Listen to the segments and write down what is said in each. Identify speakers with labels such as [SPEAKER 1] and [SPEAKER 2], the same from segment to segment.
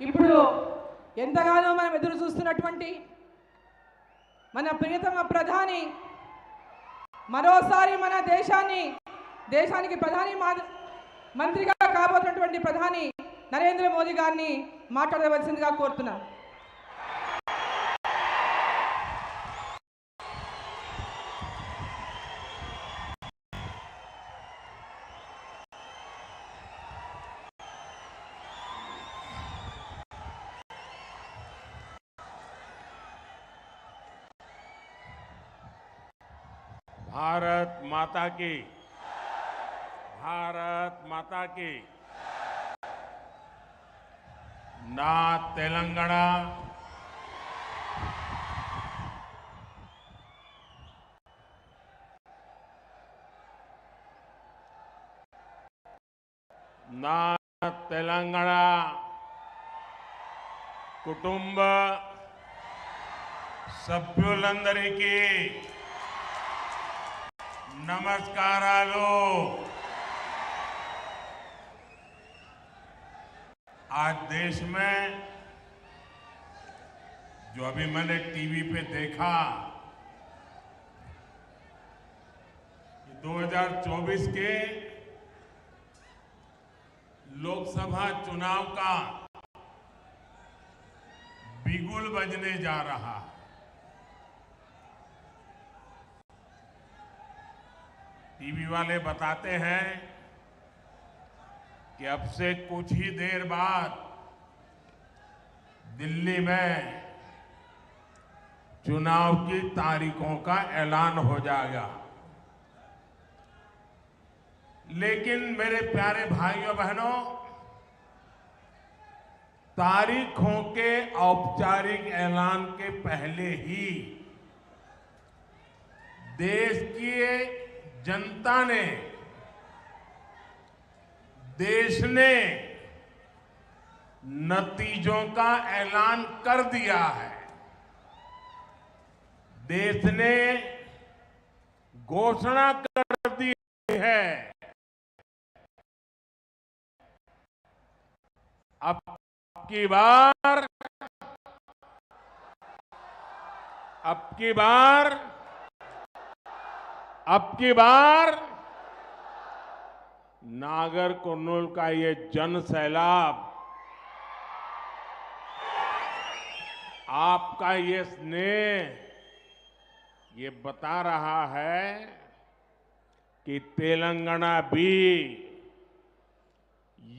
[SPEAKER 1] ఇప్పుడు ఎంతగానో మనం ఎదురు చూస్తున్నటువంటి మన ప్రియతమ ప్రధాని మరోసారి మన దేశానికి ప్రధాని మంత్రిగా కాబోతున్నటువంటి ప్రధాని నరేంద్ర మోదీ గారిని మాట్లాడవలసిందిగా కోరుతున్నాను.
[SPEAKER 2] भारत माता की, भारत माता की। ना तेलंगाना ना तेलंगाना कुटुंब సభ్యులందరికీ नमस्कारालु। आज देश में जो अभी मैंने टीवी पे देखा, 2024 के लोकसभा चुनाव का बिगुल बजने जा रहा। टीवी वाले बताते हैं कि अब से कुछ ही देर बाद दिल्ली में चुनाव की तारीखों का ऐलान हो जाएगा। लेकिन मेरे प्यारे भाइयों बहनों, तारीखों के औपचारिक ऐलान के पहले ही देश की जनता ने, देश ने नतीजों का ऐलान कर दिया है। देश ने घोषणा कर दी है। अब की बार नागर कुर्नूल का ये जन सैलाब, आपका ये स्नेह, ये बता रहा है कि तेलंगाना भी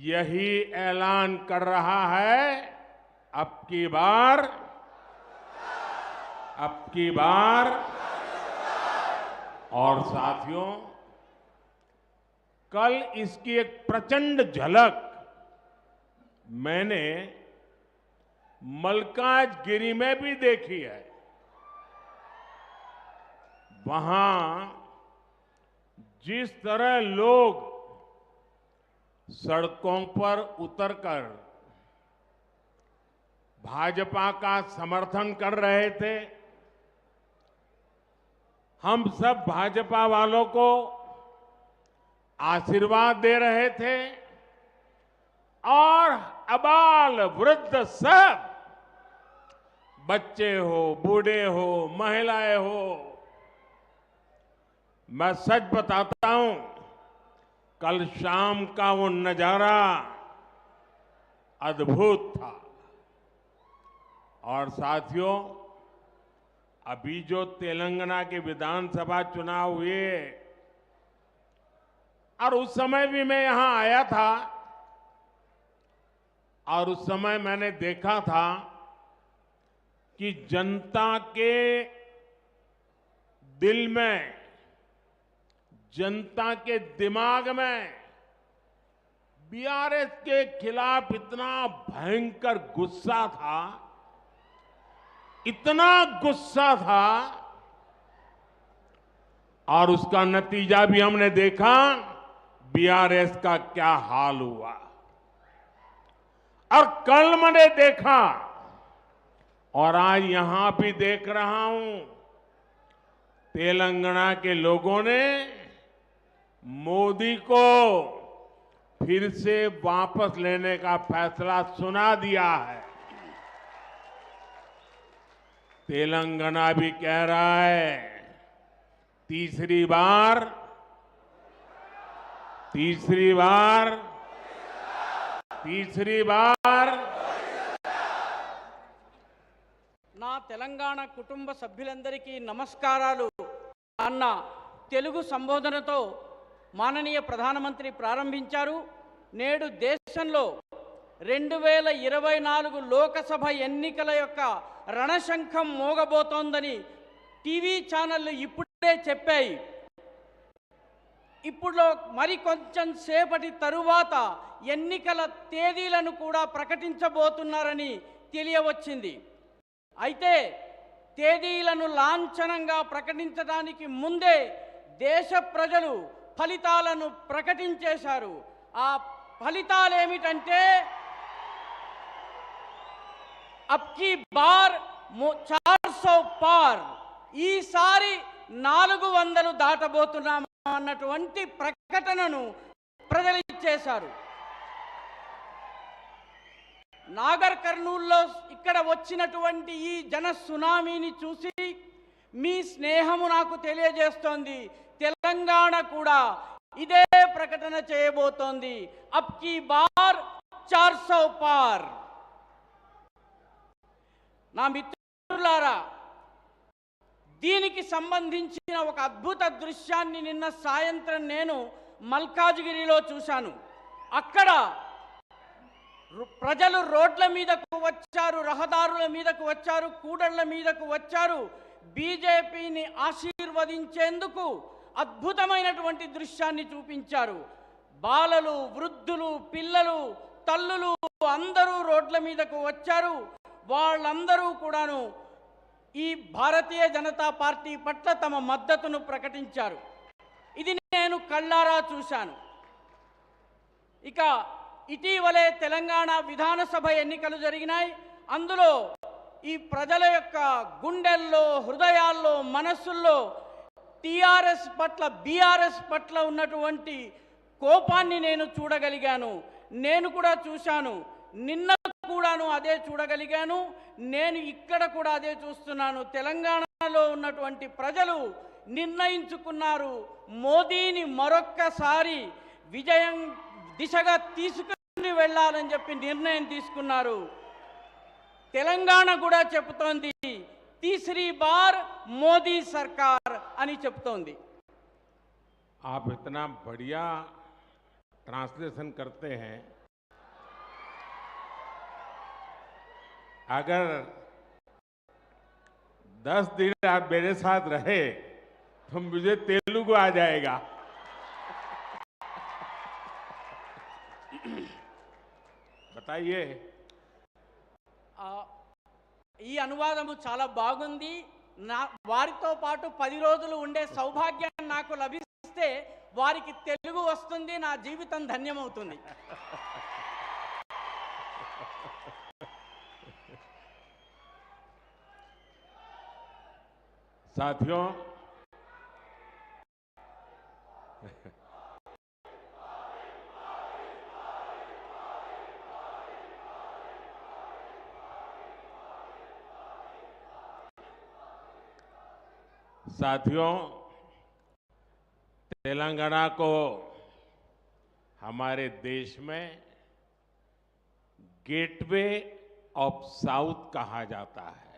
[SPEAKER 2] यही ऐलान कर रहा है। अब की बार और साथियों, कल इसकी एक प्रचंड झलक मैंने मलकाजगिरी में भी देखी है। वहां जिस तरह लोग सड़कों पर उतरकर भाजपा का समर्थन कर रहे थे, हम सब भाजपा वालों को आशीर्वाद दे रहे थे और अबाल वृद्ध सब, बच्चे हो, बूढ़े हो, महिलाएं हो, मैं सच बताता हूं, कल शाम का वो नजारा अद्भुत था। और साथियों, अभी जो तेलंगाना के विधानसभा चुनाव हुए और उस समय भी मैं यहां आया था और उस समय मैंने देखा था कि जनता के दिल में, जनता के दिमाग में बीआरएस के खिलाफ इतना भयंकर गुस्सा था, इतना गुस्सा था, और उसका नतीजा भी हमने देखा, बीआरएस का क्या हाल हुआ। और कल मैंने देखा और आज यहां भी देख रहा हूं, तेलंगाना के लोगों ने मोदी को फिर से वापस लेने का फैसला सुना दिया है। तेलंगाना भी कह रहा है, तीसरी बार
[SPEAKER 3] నా తెలంగాణ కుటుంబ సభ్యులందరికీ నమస్కారాలు అన్న తెలుగు సంబోధనతో మాననీయ ప్రధానమంత్రి ప్రారంభించారు. నేడు దేశంలో 2024 లోకసభ ఎన్నికల యొక్క రణశంఖం మోగబోతోందని టీవీ ఛానళ్లు ఇప్పుడే చెప్పాయి. ఇప్పుడు మరి కొంచెం సేపటి తరువాత ఎన్నికల తేదీలను కూడా ప్రకటించబోతున్నారని తెలియవచ్చింది. అయితే తేదీలను లాంఛనంగా ప్రకటించడానికి ముందే దేశ ప్రజలు ఫలితాలను ప్రకటించేశారు. ఆ ఫలితాలు ఏమిటంటే అబ్కి బార్ 400 పార్, ఈసారి 400 దాటబోతున్నాం అన్నటువంటి ప్రకటనను ప్రజలు ఇచ్చేశారు. నాగర్ కర్నూల్లో ఇక్కడ వచ్చినటువంటి ఈ జన సునామీని చూసి మీ స్నేహము నాకు తెలియజేస్తోంది. తెలంగాణ కూడా ఇదే ప్రకటన చేయబోతోంది. అబ్కి బార్ 400 పార్. నా మిత్రులారా, దీనికి సంబంధించిన ఒక అద్భుత దృశ్యాన్ని నిన్న సాయంత్రం నేను మల్కాజ్గిరిలో చూశాను. అక్కడ ప్రజలు రోడ్ల మీదకు వచ్చారు, రహదారుల మీదకు వచ్చారు, కూడళ్ల మీదకు వచ్చారు. బీజేపీని ఆశీర్వదించేందుకు అద్భుతమైనటువంటి దృశ్యాన్ని చూపించారు. బాలలు, వృద్ధులు, పిల్లలు, తల్లులు అందరూ రోడ్ల మీదకు వచ్చారు. వాళ్ళందరూ కూడాను ఈ భారతీయ జనతా పార్టీ పట్ల తమ మద్దతును ప్రకటించారు. ఇది నేను కళ్ళారా చూశాను. ఇక ఇటీవలే తెలంగాణ విధానసభ ఎన్నికలు జరిగినాయి. అందులో ఈ ప్రజల యొక్క గుండెల్లో, హృదయాల్లో, మనస్సుల్లో టీఆర్ఎస్ పట్ల, బీఆర్ఎస్ పట్ల ఉన్నటువంటి కోపాన్ని నేను చూడగలిగాను. నేను కూడా చూశాను. నిన్న కూడాను అదే చూడగలిగాను. నేను ఇక్కడ కూడా అదే చూస్తున్నాను. తెలంగాణలో ఉన్నటువంటి ప్రజలు నిర్ణయించుకున్నారు, మోదీని మరొక్కసారి విజయం దిశగా తీసుకుని వెళ్ళాలని చెప్పి నిర్ణయం తీసుకున్నారు. తెలంగాణ కూడా చెబుతోంది तीसरी बार मोदी सरकार అని చెప్తోంది.
[SPEAKER 2] आप इतना बढ़िया ट्रांसलेशन करते हैं, अगर 10 दिन आप मेरे साथ रहे तो मुझे तेलुगु आ जाएगा. बताइए.
[SPEAKER 3] ఈ అనువాదము చాలా బాగుంది. వారితో పాటు 10 రోజులు ఉండే సౌభాగ్యం నాకు లభిస్తే వారికి తెలుగు వస్తుంది, నా జీవితం ధన్యమవుతుంది.
[SPEAKER 2] साथियों, तेलंगाना को हमारे देश में गेटवे ऑफ साउथ कहा जाता है.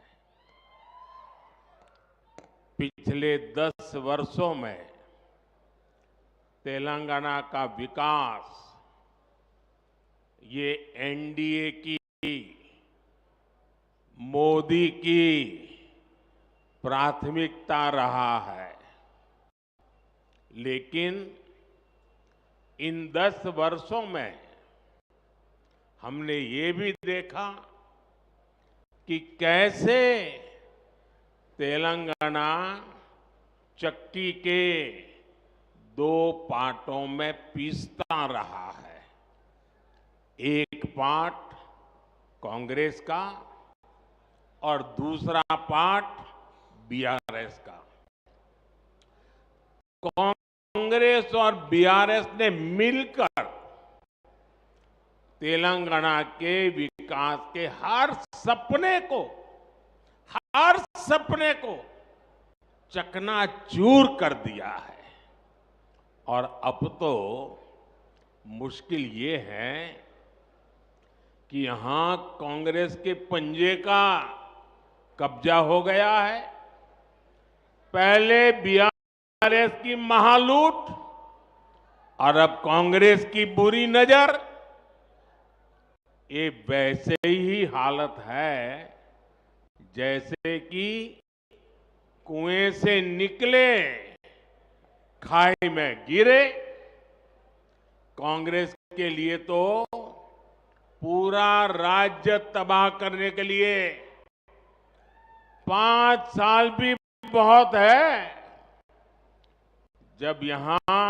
[SPEAKER 2] पिछले 10 वर्षों में तेलंगाना का विकास ये एनडीए की, मोदी की प्राथमिकता रहा है. लेकिन इन 10 वर्षों में हमने ये भी देखा कि कैसे तेलंगाना चक्की के 2 पार्टों में पीसता रहा है. एक पार्ट कांग्रेस का और दूसरा पार्ट बीआरएस का. कांग्रेस और बीआरएस ने मिलकर तेलंगाना के विकास के हर सपने को चकनाचूर कर दिया है। और अब तो मुश्किल ये है कि यहां कांग्रेस के पंजे का कब्जा हो गया है। पहले बीआरएस की महालूट और अब कांग्रेस की बुरी नजर, ये वैसे ही हालत है जैसे कि कुएं से निकले खाई में गिरे। कांग्रेस के लिए तो पूरा राज्य तबाह करने के लिए 5 साल भी बहुत है। जब यहां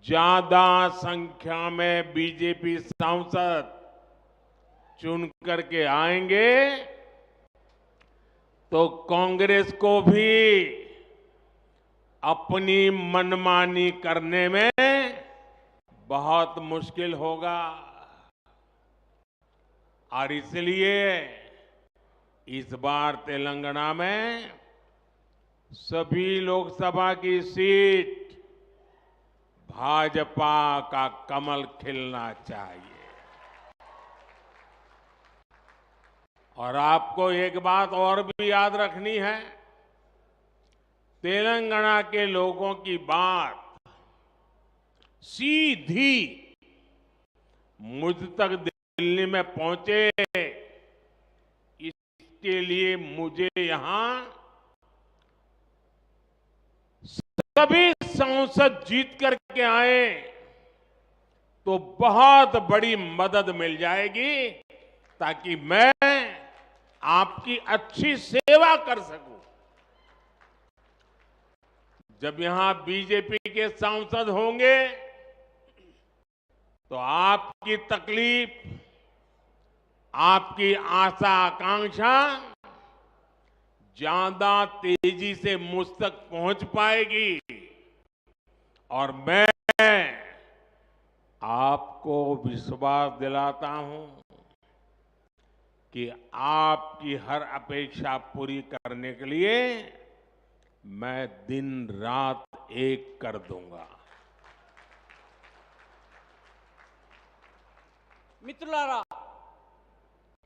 [SPEAKER 2] ज्यादा संख्या में बीजेपी सांसद चुन करके आएंगे तो कांग्रेस को भी अपनी मनमानी करने में बहुत मुश्किल होगा। और इसलिए इस बार तेलंगाना में सभी लोकसभा की सीट भाजपा का कमल खिलना चाहिए। और आपको एक बात और भी याद रखनी है, तेलंगाना के लोगों की बात सीधी मुझ तक दिल्ली में पहुंचे, इसके लिए मुझे यहां सभी सांसद जीत करके आए तो बहुत बड़ी मदद मिल जाएगी, ताकि मैं आपकी अच्छी सेवा कर सकूं। जब यहां बीजेपी के सांसद होंगे तो आपकी तकलीफ, आपकी आशा आकांक्षा ज्यादा तेजी से मुझ तक पहुंच पाएगी। और मैं आपको विश्वास दिलाता हूं कि आपकी हर अपेक्षा पूरी करने के लिए मैं दिन रात एक कर दूंगा।
[SPEAKER 3] మిత్రులారా,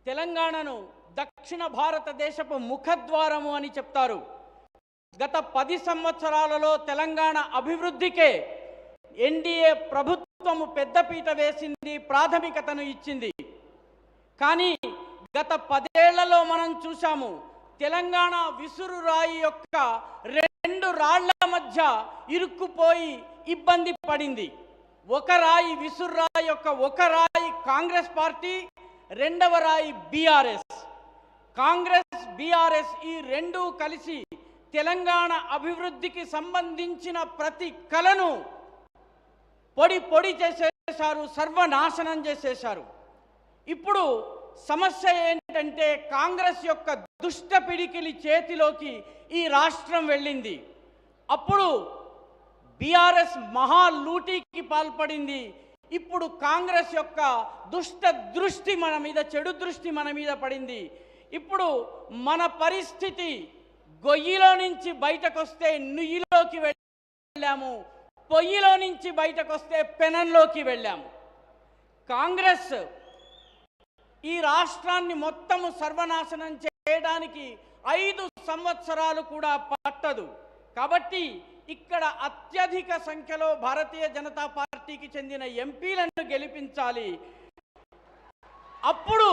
[SPEAKER 3] తెలంగాణను దక్షిణ భారతదేశపు ముఖద్వారము అని చెప్తారు. గత 10 సంవత్సరాలలో తెలంగాణ అభివృద్ధికే ఎన్డీఏ ప్రభుత్వము పెద్దపీట వేసింది, ప్రాథమికతను ఇచ్చింది. కానీ గత 10 ఏళ్లలో మనం చూశాము, తెలంగాణ విసురురాయి యొక్క 2 రాళ్ల మధ్య ఇరుక్కుపోయి ఇబ్బంది పడింది. ఒక రాయి విసురురాయి యొక్క ఒక రాయి కాంగ్రెస్ పార్టీ, రెండవ రాయి బీఆర్ఎస్. కాంగ్రెస్ బీఆర్ఎస్ ఈ రెండు కలిసి తెలంగాణ అభివృద్ధికి సంబంధించిన ప్రతి కలను పొడి చేసేశారు, సర్వనాశనం చేసేశారు. ఇప్పుడు సమస్య ఏంటంటే కాంగ్రెస్ యొక్క దుష్ట పిడికిలి చేతిలోకి ఈ రాష్ట్రం వెళ్ళింది. అప్పుడు బీఆర్ఎస్ మహా లూటీకి పాల్పడింది. ఇప్పుడు కాంగ్రెస్ యొక్క దుష్ట దృష్టి మన మీద, చెడు దృష్టి మన మీద పడింది. ఇప్పుడు మన పరిస్థితి గొయ్యిలో నుంచి బయటకు వస్తే నుయ్యిలోకి వెళ్ళాము, పొయ్యిలో నుంచి బయటకు వస్తే పెనంలోకి వెళ్ళాము. కాంగ్రెస్ ఈ రాష్ట్రాన్ని మొత్తము సర్వనాశనం చేయడానికి 5 సంవత్సరాలు కూడా పట్టదు. కాబట్టి ఇక్కడ అత్యధిక సంఖ్యలో భారతీయ జనతా పార్టీకి చెందిన ఎంపీలను గెలిపించాలి. అప్పుడు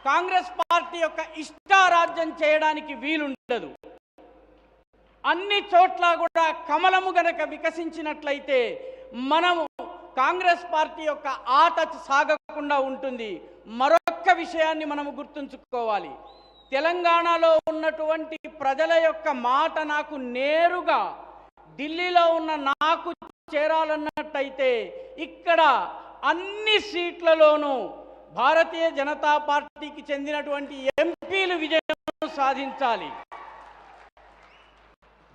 [SPEAKER 3] కాంగ్రెస్ పార్టీ యొక్క ఇష్టారాజ్యం చేయడానికి వీలుండదు. అన్ని చోట్ల కూడా కమలము గనక వికసించినట్లయితే మనము కాంగ్రెస్ పార్టీ యొక్క ఆట సాగకుండా ఉంటుంది. మరొక్క విషయాన్ని మనము గుర్తుంచుకోవాలి. తెలంగాణలో ఉన్నటువంటి ప్రజల యొక్క మాట నాకు నేరుగా ఢిల్లీలో ఉన్న నాకు చేరాలన్నట్టయితే ఇక్కడ అన్ని సీట్లలోనూ భారతీయ జనతా పార్టీకి చెందినటువంటి ఎంపీలు విజయం సాధించాలి.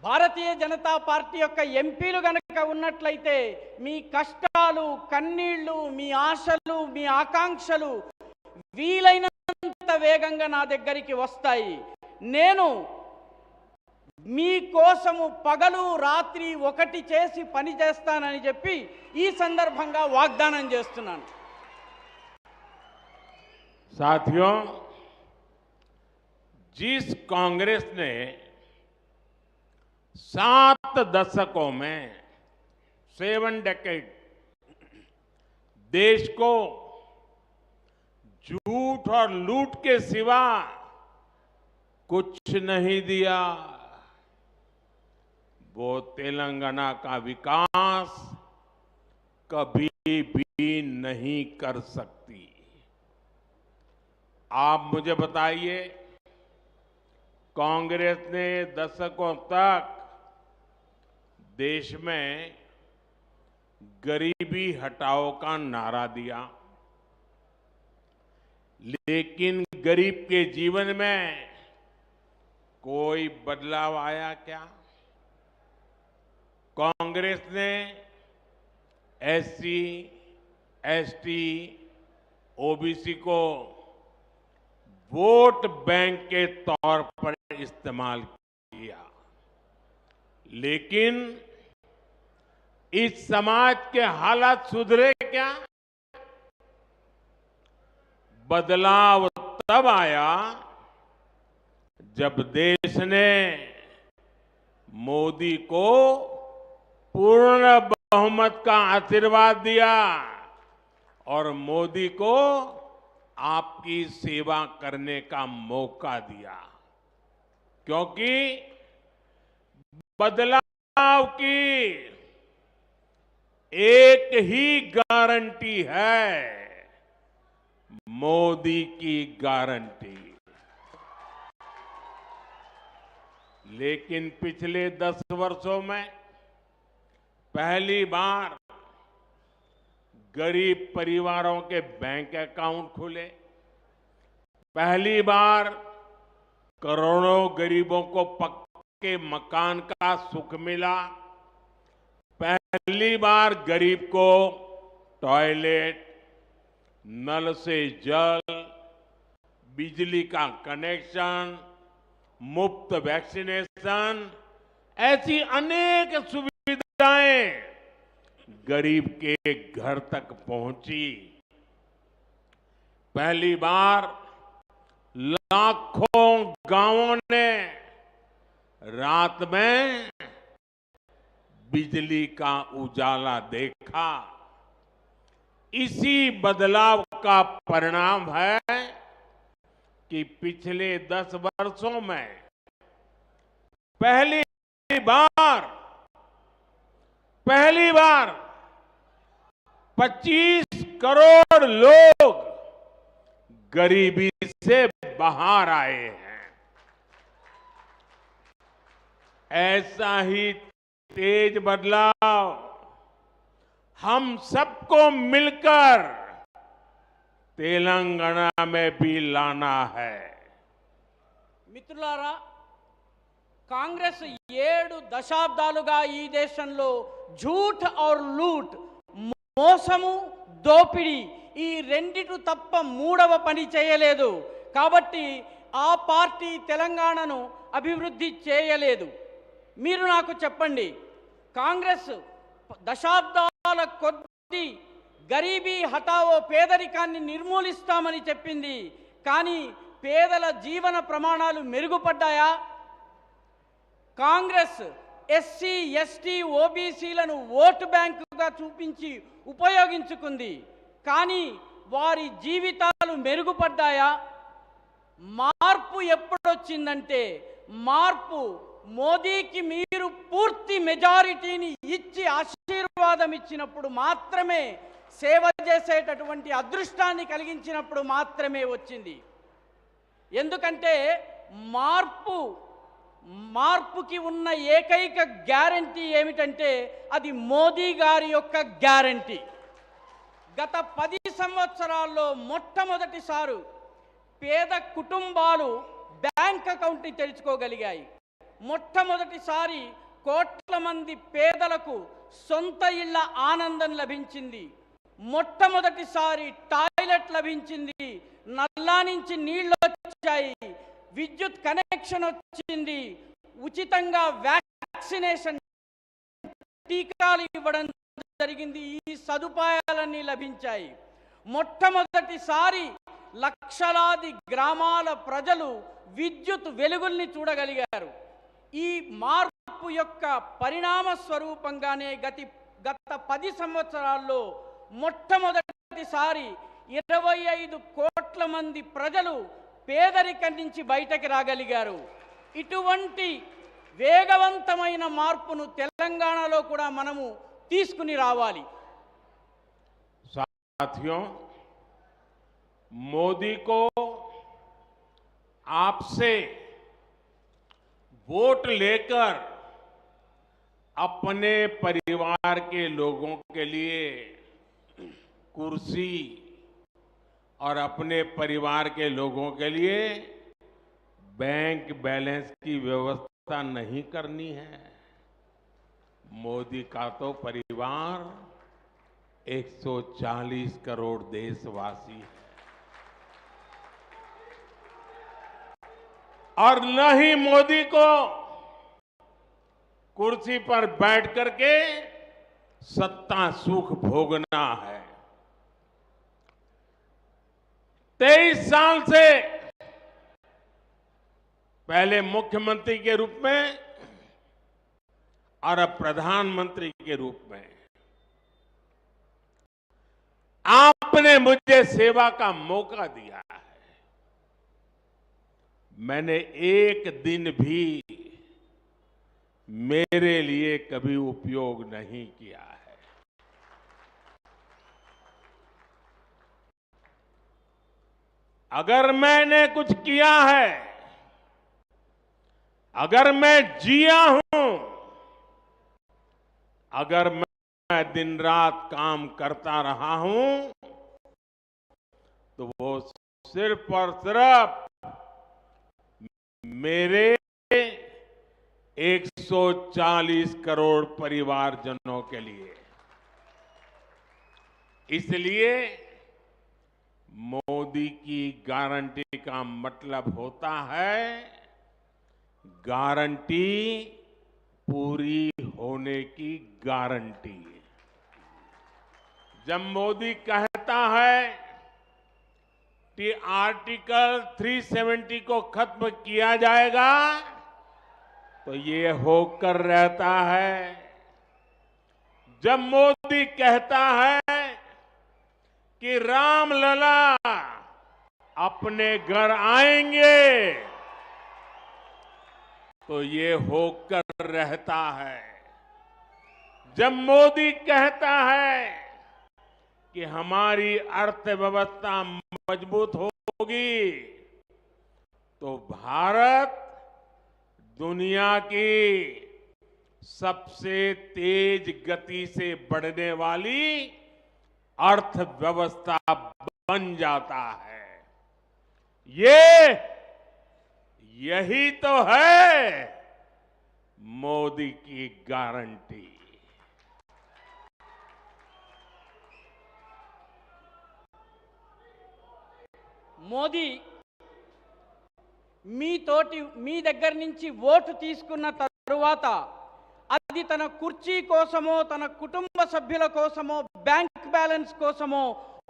[SPEAKER 3] భారతీయ జనతా పార్టీ యొక్క ఎంపీలు గనక ఉన్నట్లయితే మీ కష్టాలు, కన్నీళ్లు, మీ ఆశలు, మీ ఆకాంక్షలు వీలైనంత వేగంగా నా దగ్గరికి వస్తాయి. నేను మీ కోసము పగలు రాత్రి ఒకటి చేసి పని చేస్తానని చెప్పి ఈ సందర్భంగా వాగ్దానం చేస్తున్నాను.
[SPEAKER 2] साथियों, जिस कांग्रेस ने 7 दशकों में 7 डेकेड देश को झूठ और लूट के सिवा कुछ नहीं दिया, वो तेलंगाना का विकास कभी भी नहीं कर सकती। आप मुझे बताइए, कांग्रेस ने दशकों तक देश में गरीबी हटाओ का नारा दिया, लेकिन गरीब के जीवन में कोई बदलाव आया क्या? कांग्रेस ने एससी, एसटी, ओबीसी को वोट बैंक के तौर पर इस्तेमाल किया, लेकिन इस समाज के हालात सुधरे क्या? बदलाव तब आया जब देश ने मोदी को पूर्ण बहुमत का आशीर्वाद दिया और मोदी को आपकी सेवा करने का मौका दिया, क्योंकि बदलाव की एक ही गारंटी है, मोदी की गारंटी। लेकिन पिछले 10 वर्षों में पहली बार गरीब परिवारों के बैंक अकाउंट खुले, पहली बार करोड़ों गरीबों को पक्के मकान का सुख मिला, पहली बार गरीब को टॉयलेट, नल से जल, बिजली का कनेक्शन, मुफ्त वैक्सीनेशन, ऐसी अनेक सुविधाएं गरीब के घर तक पहुंची। पहली बार लाखों गांवों ने रात में बिजली का उजाला देखा। इसी बदलाव का परिणाम है कि पिछले 10 वर्षों में पहली बार 25 करोड़ लोग गरीबी से बाहर आए हैं। ऐसा ही तेज बदलाव हम सबको मिलकर तेलंगाना में भी लाना है।
[SPEAKER 3] మిత్రులారా, కాంగ్రెస్ 7 దశాబ్దాలుగా ఈ దేశంలో झूठ और लूट, మోసము, దోపిడీ ఈ రెండిటి తప్ప మూడవ పని చేయలేదు. కాబట్టి ఆ పార్టీ తెలంగాణను అభివృద్ధి చేయలేదు. మీరు నాకు చెప్పండి, కాంగ్రెస్ దశాబ్దాల కొద్దీ గరీబీ హటావో పేదరికాన్ని నిర్మూలిస్తామని చెప్పింది, కానీ పేదల జీవన ప్రమాణాలు మెరుగుపడ్డాయా? కాంగ్రెస్ ఎస్సీ, ఎస్టీ, ఓబీసీలను ఓటు బ్యాంకుగా చూపించి ఉపయోగించుకుంది, కానీ వారి జీవితాలు మెరుగుపడ్డాయా? మార్పు ఎప్పుడొచ్చిందంటే, మార్పు మోదీకి మీరు పూర్తి మెజారిటీని ఇచ్చి ఆశీర్వాదం ఇచ్చినప్పుడు మాత్రమే, సేవ చేసేటటువంటి అదృష్టాన్ని కలిగించినప్పుడు మాత్రమే వచ్చింది. ఎందుకంటే మార్పుకి ఉన్న ఏకైక గ్యారంటీ ఏమిటంటే అది మోదీ గారి యొక్క గ్యారంటీ. గత 10 సంవత్సరాల్లో మొట్టమొదటిసారి పేద కుటుంబాలు బ్యాంక్ అకౌంట్ని తెరుచుకోగలిగాయి. మొట్టమొదటిసారి కోట్ల మంది పేదలకు సొంత ఇళ్ల ఆనందం లభించింది. మొట్టమొదటిసారి టాయిలెట్ లభించింది, నల్లా నుంచి నీళ్లు వచ్చాయి, విద్యుత్ కనెక్షన్ వచ్చింది, ఉచితంగా వ్యాక్సినేషన్ టీకాలు ఇవ్వడం జరిగింది. ఈ సదుపాయాలన్నీ లభించాయి. మొట్టమొదటిసారి లక్షలాది గ్రామాల ప్రజలు విద్యుత్ వెలుగుల్ని చూడగలిగారు. ఈ మార్పు యొక్క పరిణామ స్వరూపంగానే గత 10 సంవత్సరాల్లో మొట్టమొదటిసారి 25 కోట్ల మంది ప్రజలు పేదరికం నుంచి బయటకు రాగలిగారు. ఇటువంటి వేగవంతమైన మార్పును తెలంగాణలో కూడా మనము తీసుకుని రావాలి.
[SPEAKER 2] साथियों, मोदी को आपसे वोट लेकर अपने परिवार के लोगों के लिए कुर्सी और अपने परिवार के लोगों के लिए बैंक बैलेंस की व्यवस्था नहीं करनी है। मोदी का तो परिवार 140 करोड़ देशवासी है और न ही मोदी को कुर्सी पर बैठ करके सत्ता सुख भोगना है। 23 साल से पहले मुख्यमंत्री के रूप में और अब प्रधानमंत्री के रूप में आपने मुझे सेवा का मौका दिया है। मैंने एक दिन भी मेरे लिए कभी उपयोग नहीं किया है। अगर मैंने कुछ किया है, अगर मैं जिया हूं, अगर मैं दिन रात काम करता रहा हूं, तो वो सिर्फ और सिर्फ मेरे 140 करोड़ परिवारजनों के लिए। इसलिए मोदी की गारंटी का मतलब होता है गारंटी पूरी होने की गारंटी। जब मोदी कहता है कि आर्टिकल 370 को खत्म किया जाएगा, तो ये होकर रहता है। जब मोदी कहता है कि रामलला अपने घर आएंगे, तो ये होकर रहता है। जब मोदी कहता है कि हमारी अर्थव्यवस्था मजबूत होगी, तो भारत दुनिया की सबसे तेज गति से बढ़ने वाली अर्थव्यवस्था बन जाता है। यही तो है मोदी की गारंटी।
[SPEAKER 3] మోదీ మీ దగ్గర నుంచి ఓటు తీసుకున్న తరువాత అది తన కుర్చీ కోసమో తన కుటుంబ సభ్యుల కోసమో బ్యాంక్ బ్యాలెన్స్ కోసమో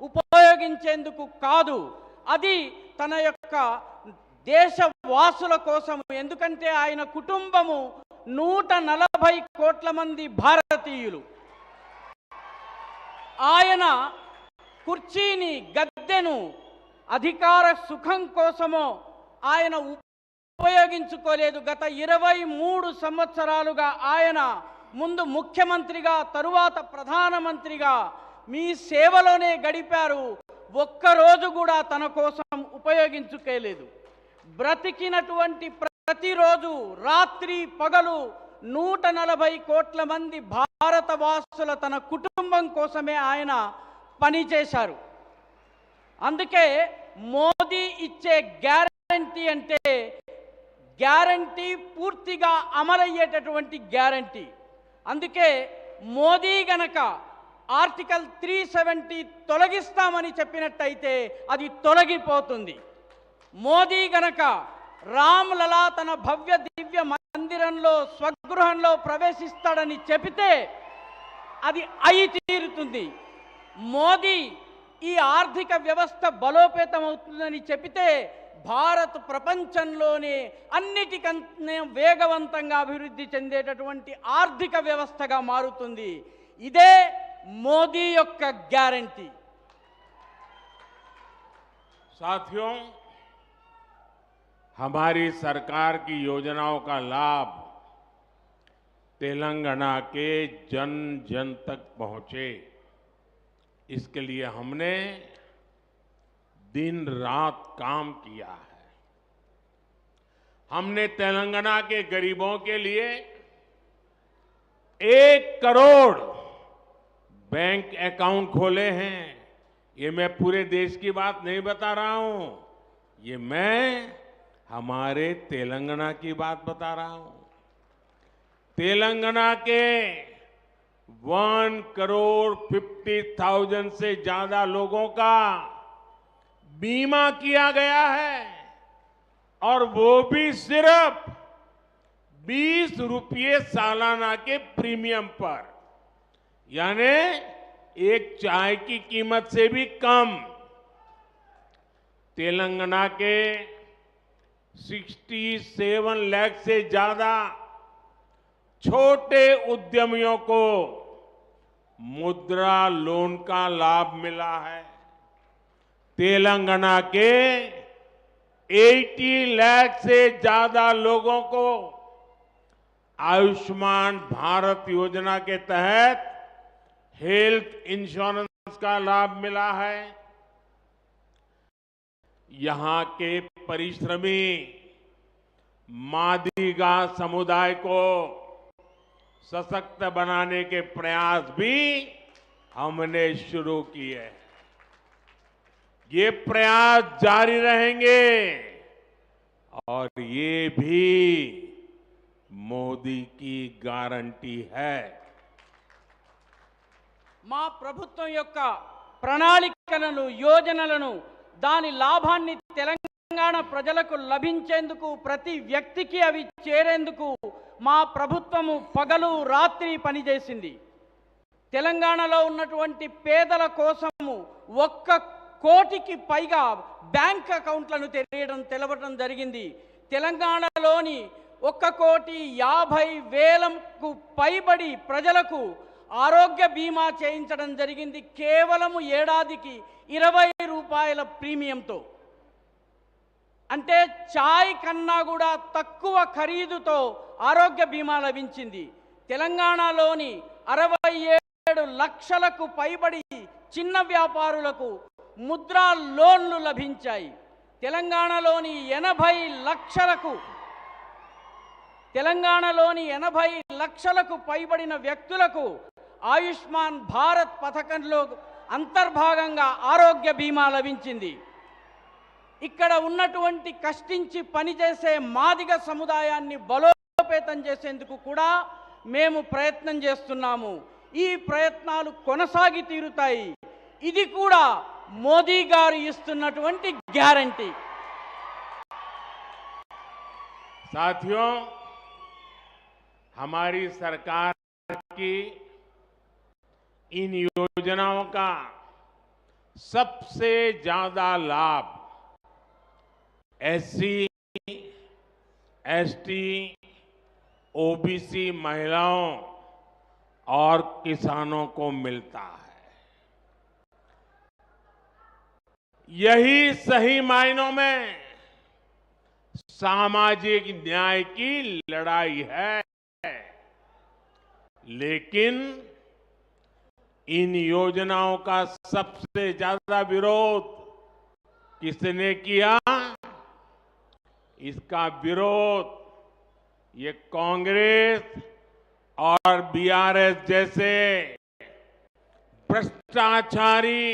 [SPEAKER 3] ఉపయోగించేందుకు కాదు, అది తన యొక్క దేశవాసుల కోసం. ఎందుకంటే ఆయన కుటుంబము 140 కోట్ల మంది భారతీయులు. ఆయన కుర్చీని, గద్దెను అధికార సుఖం కోసమో ఆయన ఉపయోగించుకోలేదు. గత 23 సంవత్సరాలుగా ఆయన ముందు ముఖ్యమంత్రిగా, తరువాత ప్రధానమంత్రిగా మీ సేవలోనే గడిపారు. ఒక్కరోజు కూడా తన కోసం ఉపయోగించుకోలేదు. బ్రతికినటువంటి ప్రతిరోజు రాత్రి పగలు 140 కోట్ల మంది భారతవాసుల తన కుటుంబం కోసమే ఆయన పనిచేశారు. అందుకే మోదీ ఇచ్చే గ్యారంటీ అంటే గ్యారంటీ పూర్తిగా అమలయ్యేటటువంటి గ్యారంటీ. అందుకే మోదీ గనక ఆర్టికల్ 370 తొలగిస్తామని చెప్పినట్టయితే అది తొలగిపోతుంది. మోదీ గనక రామ్లలా తన భవ్య దివ్య మందిరంలో స్వగృహంలో ప్రవేశిస్తాడని చెబితే అది అయి తీరుతుంది. మోదీ ఈ ఆర్థిక వ్యవస్థ బలోపేతమవుతుందని చెబితే భారత్ ప్రపంచంలోనే అన్నిటికన్నా వేగవంతంగా అభివృద్ధి చెందేటటువంటి ఆర్థిక వ్యవస్థగా మారుతుంది. ఇదే మోదీ యొక్క గ్యారంటీ.
[SPEAKER 2] साथियों, हमारी सरकार की योजनाओं का लाभ तेलंगाना के जन जन तक पहुंचे, इसके लिए हमने दिन रात काम किया है. हमने तेलंगाना के गरीबों के लिए 1 करोड़ बैंक अकाउंट खोले हैं. ये मैं पूरे देश की बात नहीं बता रहा हूं, ये मैं हमारे तेलंगाना की बात बता रहा हूं. तेलंगाना के 1,50,00,000 से ज्यादा लोगों का बीमा किया गया है और वो भी सिर्फ 20 रुपये सालाना के प्रीमियम पर, यानी एक चाय की कीमत से भी कम. तेलंगाना के 67 लाख से ज्यादा छोटे उद्यमियों को मुद्रा लोन का लाभ मिला है. तेलंगाना के 80 लाख से ज्यादा लोगों को आयुष्मान भारत योजना के तहत हेल्थ इंश्योरेंस का लाभ मिला है. यहां के परिश्रमी मादिगा समुदाय को सशक्त बनाने के प्रयास भी हमने शुरू किए. ये प्रयास जारी रहेंगे और ये भी मोदी की गारंटी है.
[SPEAKER 3] మా ప్రభుత్వం యొక్క ప్రణాళికలను యోజనలను దాని లాభాన్ని తెలంగాణ ప్రజలకు లభించేందుకు ప్రతి వ్యక్తికి అవి చేరేందుకు మా ప్రభుత్వము పగలు రాత్రి పనిచేసింది. తెలంగాణలో ఉన్నటువంటి పేదల కోసము 1 కోటికి పైగా బ్యాంక్ అకౌంట్లను తెలవడం జరిగింది. తెలంగాణలోని 1,50,00,000కు పైబడి ప్రజలకు ఆరోగ్య బీమా చేయించడం జరిగింది. కేవలం ఏడాదికి 20 రూపాయల ప్రీమియంతో. అంటే చాయ్ కన్నా కూడా తక్కువ ఖరీదుతో ఆరోగ్య బీమా లభించింది. తెలంగాణలోని 67 లక్షలకు పైబడి చిన్న వ్యాపారులకు ముద్రా లోన్లు లభించాయి. తెలంగాణలోని 80 లక్షలకు పైబడిన వ్యక్తులకు ఆయుష్మాన్ భారత్ పథకంలో అంతర్భాగంగా ఆరోగ్య బీమా లభించింది. ఇక్కడ ఉన్నటువంటి కష్టించి పనిచేసే మాదిగ సముదాయాన్ని బలోపేతం చేసేందుకు కూడా మేము ప్రయత్నం చేస్తున్నాము. ఈ ప్రయత్నాలు కొనసాగి తీరుతాయి. ఇది కూడా మోదీ గారు ఇస్తున్నటువంటి గ్యారంటీ.
[SPEAKER 2] साथियों, हमारी सरकार की इन योजनाओं का सबसे ज्यादा लाभ एससी, एसटी, ओबीसी महिलाओं और किसानों को मिलता है. यही सही मायनों में सामाजिक न्याय की लड़ाई है. लेकिन इन योजनाओं का सबसे ज्यादा विरोध किसने किया? इसका विरोध ये कांग्रेस और बीआरएस जैसे भ्रष्टाचारी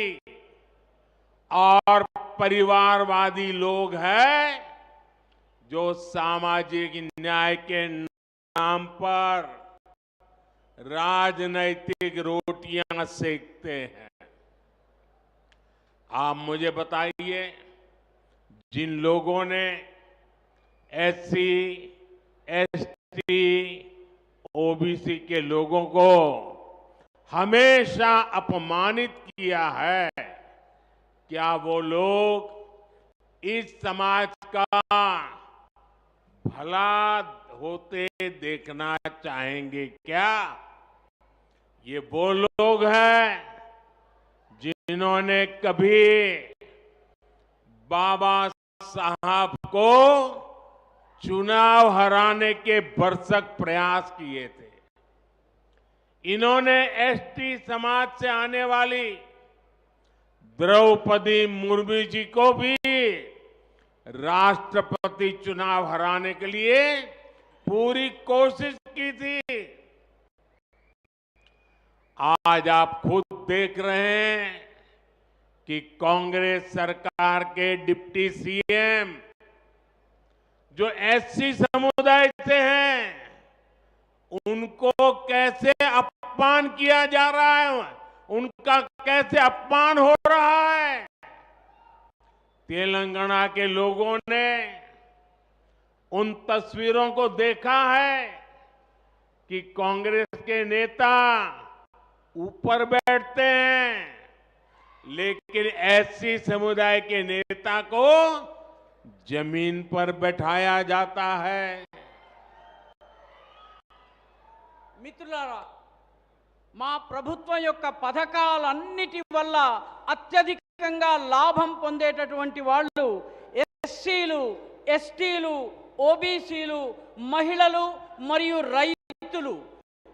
[SPEAKER 2] और परिवारवादी लोग हैं जो सामाजिक न्याय के नाम पर राजनैतिक रोटियां सेकते हैं। आप मुझे बताइए, जिन लोगों ने एससी, एसटी, ओबीसी के लोगों को हमेशा अपमानित किया है, क्या वो लोग इस समाज का भला होते देखना चाहेंगे क्या? ये वो लोग हैं जिन्होंने कभी बाबा साहब को चुनाव हराने के भरसक प्रयास किए थे। इन्होंने एसटी समाज से आने वाली द्रौपदी मुर्मू जी को भी राष्ट्रपति चुनाव हराने के लिए पूरी कोशिश की थी। आज आप खुद देख रहे हैं कि कांग्रेस सरकार के डिप्टी सीएम जो एससी समुदाय से हैं, उनको कैसे अपमान किया जा रहा है, उनका कैसे अपमान हो रहा है। तेलंगाना के लोगों ने उन तस्वीरों को देखा है कि कांग्रेस के नेता ऊपर बैठते हैं, लेकिन एससी समुदाय के नेता को जमीन पर बैठाया जाता है।
[SPEAKER 3] మిత్రులారా, మా ప్రభుత్వం యొక్క పథకాలన్నిటి వల్ల అత్యధికంగా లాభం పొందేటటువంటి వాళ్ళు ఎస్సీలు, ఎస్టీలు, ఓబీసీలు, మహిళలు మరియు రైతులు,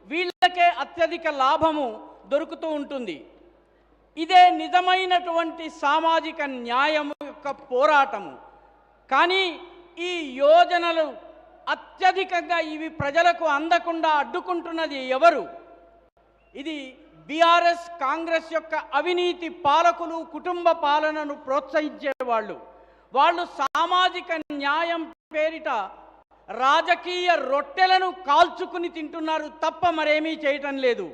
[SPEAKER 3] వీళ్ళకే అత్యధిక లాభము దొరుకుతూ ఉంటుంది. ఇదే నిజమైనటువంటి సామాజిక న్యాయం యొక్క పోరాటము. కానీ ఈ యోజనలు అత్యధికంగా ఇవి ప్రజలకు అందకుండా అడ్డుకుంటున్నది ఎవరు? ఇది బీఆర్ఎస్ కాంగ్రెస్ యొక్క అవినీతి పాలకులు, కుటుంబ పాలనను ప్రోత్సహించే వాళ్ళు సామాజిక న్యాయం పేరిట రాజకీయ రొట్టెలను కాల్చుకుని తింటున్నారు తప్ప మరేమీ చేయటం లేదు.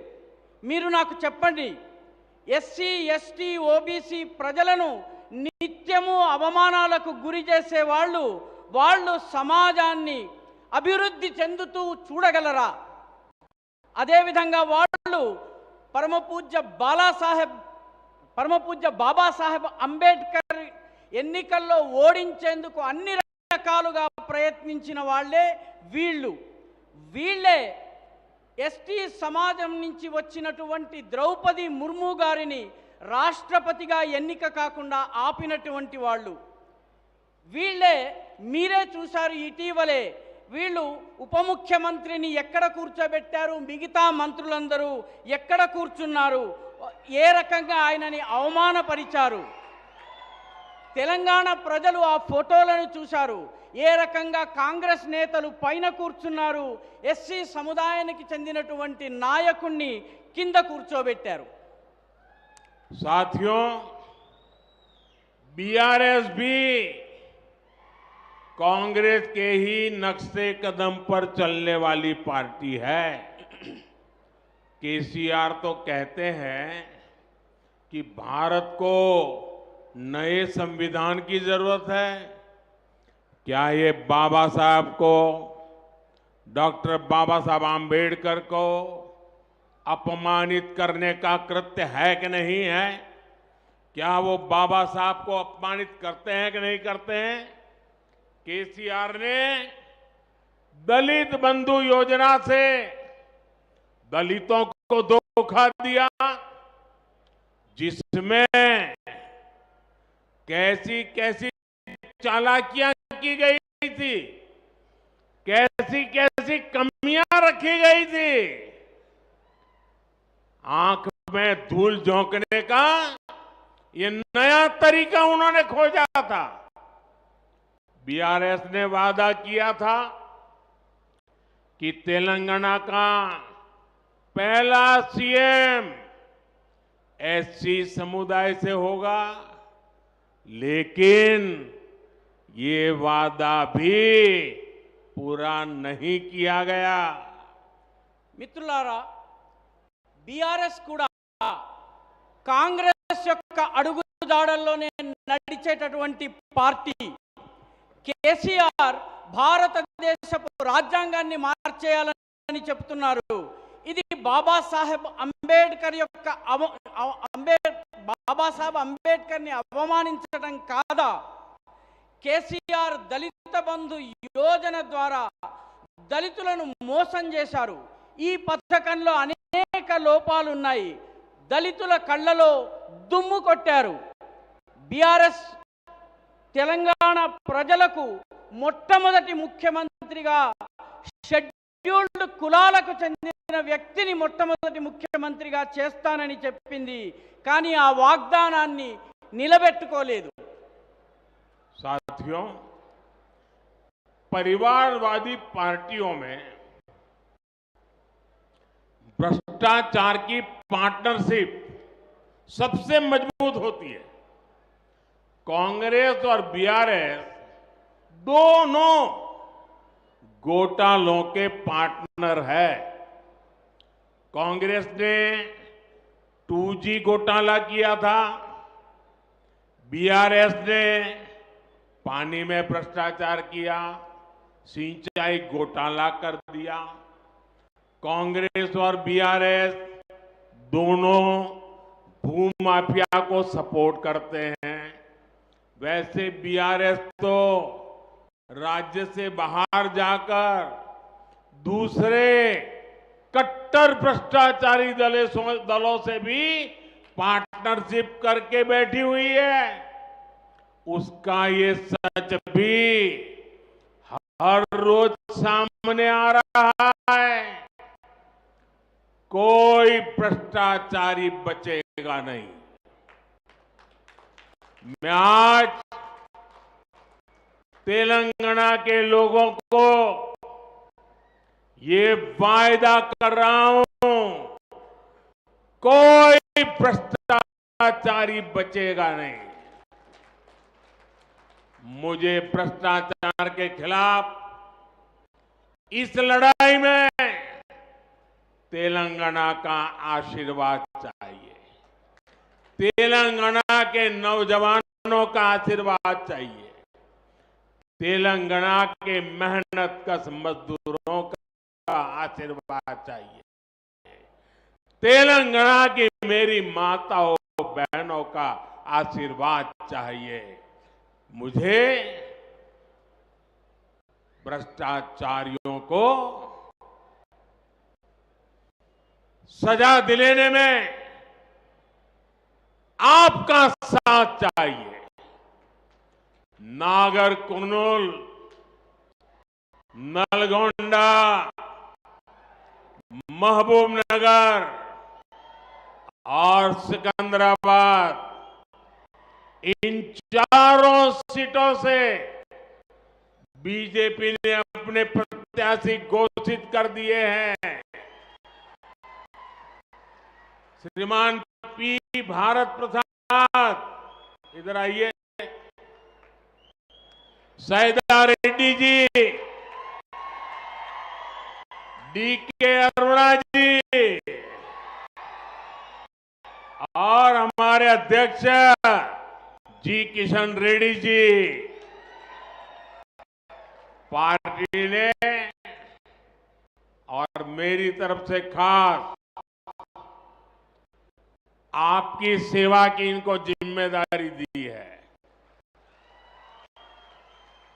[SPEAKER 3] మీరు నాకు చెప్పండి, ఎస్సీ, ఎస్టీ, ఓబీసీ ప్రజలను నిత్యము అవమానాలకు గురి చేసే వాళ్ళు సమాజాన్ని అభివృద్ధి చెందుతూ చూడగలరా? అదేవిధంగా వాళ్ళు పరమపూజ్య బాబాసాహెబ్ అంబేద్కర్ ఎన్నికల్లో ఓడించేందుకు అన్ని రకాలుగా ప్రయత్నించిన వాళ్ళే వీళ్ళే ఎస్టీ సమాజం నుంచి వచ్చినటువంటి ద్రౌపది ముర్ము గారిని రాష్ట్రపతిగా ఎన్నిక కాకుండా ఆపినటువంటి వాళ్ళు వీళ్ళే. మీరే చూశారు ఇటీవలే వీళ్ళు ఉప ముఖ్యమంత్రిని ఎక్కడ కూర్చోబెట్టారు, మిగతా మంత్రులందరూ ఎక్కడ కూర్చున్నారు, ఏ రకంగా ఆయనని అవమానపరిచారు. తెలంగాణ ప్రజలు ఆ ఫోటోలను చూశారు. ఏ రకంగా కాంగ్రెస్ నేతలు పైన కూర్చున్నారు, ఎస్సీ సముదాయానికి చెందినటువంటి నాయకుణ్ణి కింద కూర్చోబెట్టారు.
[SPEAKER 2] साथियों, बीआरएस भी कांग्रेस के ही नक्शे कदम पर चलने वाली पार्टी है। केसीआर तो कहते हैं कि भारत को नए संविधान की जरूरत है। क्या ये बाबा साहब को, डॉक्टर बाबा साहब आम्बेडकर को अपमानित करने का कृत्य है कि नहीं है? क्या वो बाबा साहब को अपमानित करते हैं कि नहीं करते हैं? केसीआर ने दलित बंधु योजना से दलितों को धोखा दिया, जिसमें कैसी कैसी चालाकियां की गई थी, कैसी कैसी कमियां रखी गई थी। आंख में धूल झोंकने का ये नया तरीका उन्होंने खोजा था। बीआरएस ने वादा किया था कि तेलंगाना का पहला सीएम एससी समुदाय से होगा, लेकिन ये वादा भी पूरा नहीं किया गया।
[SPEAKER 3] మిత్రులారా, బీఆర్ఎస్ కూడా కాంగ్రెస్ యొక్క అడుగుజాడల్లోనే నడిచేటటువంటి పార్టీ. కేసీఆర్ భారతదేశపు రాజ్యాంగాన్ని మార్చేయాలని చెప్తున్నారు. ఇది బాబాసాహెబ్ అంబేద్కర్ యొక్క బాబాసాహెబ్ అంబేద్కర్ని అవమానించడం కాదా? కేసీఆర్ దళిత బంధు యోజన ద్వారా దళితులను మోసం చేశారు. ఈ పథకంలో అనేక లోపాలు ఉన్నాయి. దళితుల కళ్ళలో దుమ్ము కొట్టారు. బీఆర్ఎస్ తెలంగాణ ప్రజలకు మొట్టమొదటి ముఖ్యమంత్రిగా షెడ్యూల్డ్ కులాలకు చెందిన వ్యక్తిని మొట్టమొదటి ముఖ్యమంత్రిగా చేస్తానని చెప్పింది. కానీ ఆ వాగ్దానాన్ని నిలబెట్టుకోలేదు.
[SPEAKER 2] साथियों, परिवारवादी पार्टियों में भ्रष्टाचार की पार्टनरशिप सबसे मजबूत होती है। कांग्रेस और बीआरएस दोनों घोटालों के पार्टनर है। कांग्रेस ने 2G घोटाला किया था, बीआरएस ने पानी में भ्रष्टाचार किया, सिंचाई घोटाला कर दिया। कांग्रेस और बीआरएस दोनों भूमाफिया को सपोर्ट करते हैं। वैसे बीआरएस तो राज्य से बाहर जाकर दूसरे कट्टर भ्रष्टाचारी दलों से भी पार्टनरशिप करके बैठी हुई है। उसका ये सच भी हर रोज सामने आ रहा है। कोई भ्रष्टाचारी बचेगा नहीं। मैं आज तेलंगाना के लोगों को ये वायदा कर रहा हूं, कोई भ्रष्टाचारी बचेगा नहीं। मुझे भ्रष्टाचार के खिलाफ इस लड़ाई में तेलंगाना का आशीर्वाद चाहिए, तेलंगाना के नौजवानों का आशीर्वाद चाहिए, तेलंगाना के मेहनतकश मजदूरों का आशीर्वाद चाहिए, तेलंगाना की मेरी माताओं बहनों का आशीर्वाद चाहिए। मुझे भ्रष्टाचारियों को सजा दिलाने में आपका साथ चाहिए। नागर कुर्नूल, नलगोंडा, महबूबनगर और सिकंदराबाद, इन चारों सीटों से बीजेपी ने अपने प्रत्याशी घोषित कर दिए हैं। श्रीमान पी भारत प्रसाद, इधर आइए, सैदा रेड्डी जी, डीके अरुणा जी और हमारे अध्यक्ष जी किशन रेड्डी जी। पार्टी ने और मेरी तरफ से खास आपकी सेवा की इनको जिम्मेदारी दी है।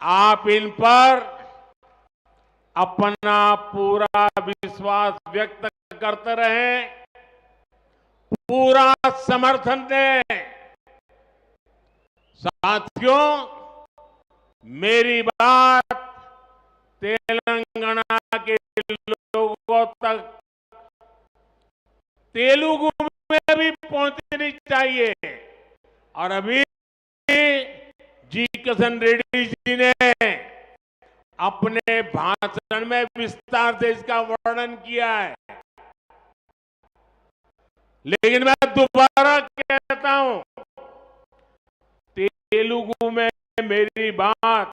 [SPEAKER 2] आप इन पर अपना पूरा विश्वास व्यक्त करते रहें, पूरा समर्थन दें। साथियों, मेरी बात तेलंगाना के लोगों तक तेलुगु में भी पहुंचनी चाहिए। और अभी जी किशन रेड्डी जी ने अपने भाषण में विस्तार से इसका वर्णन किया है, लेकिन मैं दोबारा कहता हूं, तेलुगु में मेरी बात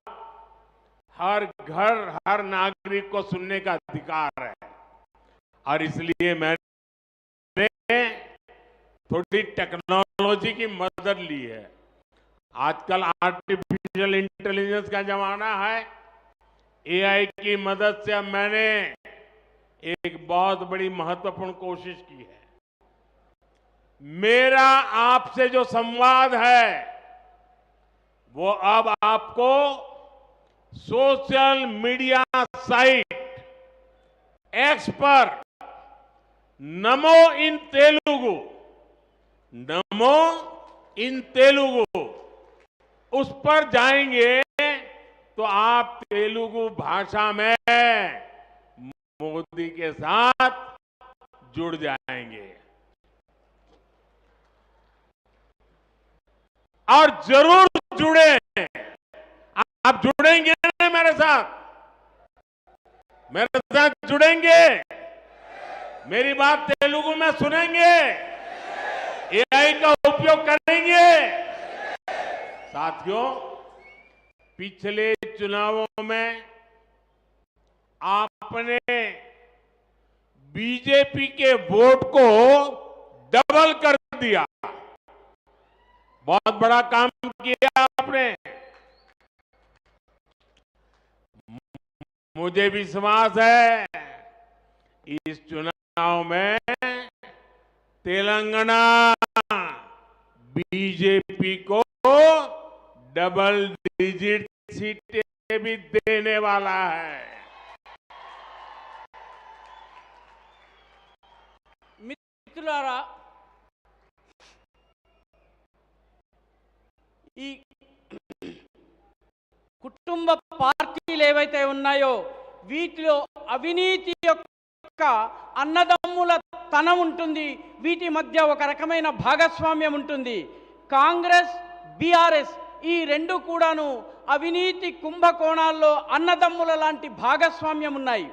[SPEAKER 2] हर घर, हर नागरिक को सुनने का अधिकार है और इसलिए मैंने थोड़ी टेक्नोलॉजी की मदद ली है। आजकल आर्टिफिशियल इंटेलिजेंस का जमाना है। एआई की मदद से अब मैंने एक बहुत बड़ी महत्वपूर्ण कोशिश की है। मेरा आपसे जो संवाद है वो अब आपको सोशल मीडिया साइट एक्स पर नमो इन तेलुगु उस पर जाएंगे तो आप तेलुगु भाषा में मोदी के साथ जुड़ जाएंगे और जरूर जुड़े। आप जुड़ेंगे ना मेरे साथ जुड़ेंगे, मेरी बात तेलुगु में सुनेंगे, एआई का उपयोग करेंगे। साथियों, पिछले चुनावों में आपने बीजेपी के वोट को डबल कर दिया। बहुत बड़ा काम किया आपने। मुझे विश्वास है इस चुनाव में तेलंगाना बीजेपी को डबल डिजिट सीटें भी देने वाला है।
[SPEAKER 3] మిత్రులారా, ఈ కుటుంబ పార్టీలు ఏవైతే ఉన్నాయో వీటిలో అవినీతి యొక్క అన్నదమ్ముల తనం ఉంటుంది. వీటి మధ్య ఒక రకమైన భాగస్వామ్యం ఉంటుంది. కాంగ్రెస్, బీఆర్ఎస్ ఈ రెండు కూడాను అవినీతి కుంభకోణాల్లో అన్నదమ్ముల లాంటి భాగస్వామ్యం ఉన్నాయి.